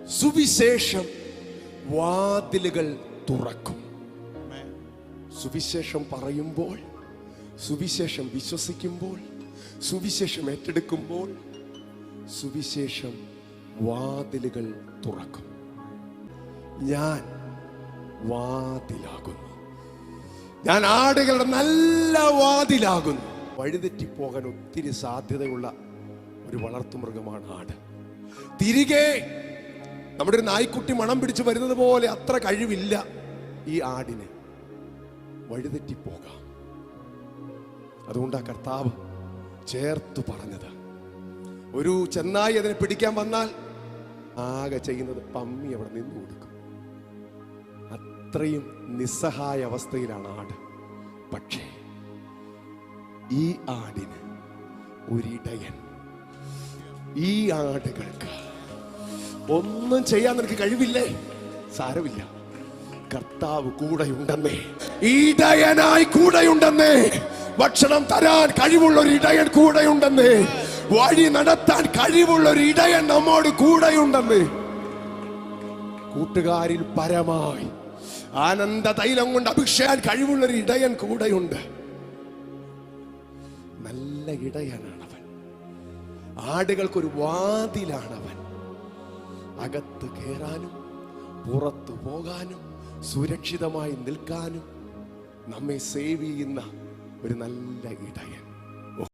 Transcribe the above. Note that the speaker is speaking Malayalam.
സുവിശേഷം വാതിലുകൾ തുറക്കും. സുവിശേഷം പറയുമ്പോൾ, സുവിശേഷം വിശ്വസിക്കുമ്പോൾ, സുവിശേഷം ഏറ്റെടുക്കുമ്പോൾ സുവിശേഷം വാതിലുകൾ തുറക്കും. ഞാൻ വാതിലാകുന്നു, ഞാൻ ആടുകളുടെ നല്ല വാതിലാകുന്നു. വഴിതെറ്റിപ്പോകാൻ ഒത്തിരി സാധ്യതയുള്ള ഒരു വളർത്തുമൃഗമാണ് ആട്. തിരികെ നമ്മുടെ ഒരു നായ്ക്കുട്ടി മണം പിടിച്ച് വരുന്നത് പോലെ അത്ര കഴിവില്ല ഈ ആടിന്. വഴിതെറ്റിപ്പോകാം. അതുകൊണ്ടാ കർത്താവ് ചേർത്തു പറഞ്ഞത്. ഒരു ചെന്നായി അതിനെ പിടിക്കാൻ വന്നാൽ ആകെ ചെയ്യുന്നത് പമ്മി അവിടെ നിന്ന് കൊടുക്കും. അത്രയും നിസ്സഹായ അവസ്ഥയിലാണ് ആട്. പക്ഷേ ഈ ആടിന് ഒരിടയൻ, ഈ ആടുകൾക്ക് ഒന്നും ചെയ്യാൻ നിനക്ക് കഴിവില്ലേ? സാരമില്ല, കർത്താവ് കൂടെയുണ്ടെന്നേ, ഇടയനായി കൂടെയുണ്ടെന്നേ, ഭക്ഷണം തരാൻ കഴിവുള്ള ഒരു ഇടയൻ കൂടെയുണ്ടെന്നേ, വഴി നടത്താൻ കഴിവുള്ള ഒരു ഇടയൻ നമ്മോട് കൂടെയുണ്ടെന്നേ. കൂട്ടുകാരിൽ പരമായി ആനന്ദ തൈലം കൊണ്ട് അഭിഷേകം കഴിവുള്ള ഒരു ഇടയൻ കൂടെയുണ്ട്. നല്ല ഇടയനാണവൻ. ആടുകൾക്കൊരു വാതിലാണവൻ. അകത്ത് കയറാനും പുറത്തു പോകാനും സുരക്ഷിതമായി നിൽക്കാനും നമ്മെ സേവ് ചെയ്യുന്ന ഒരു നല്ല ഇടയൻ.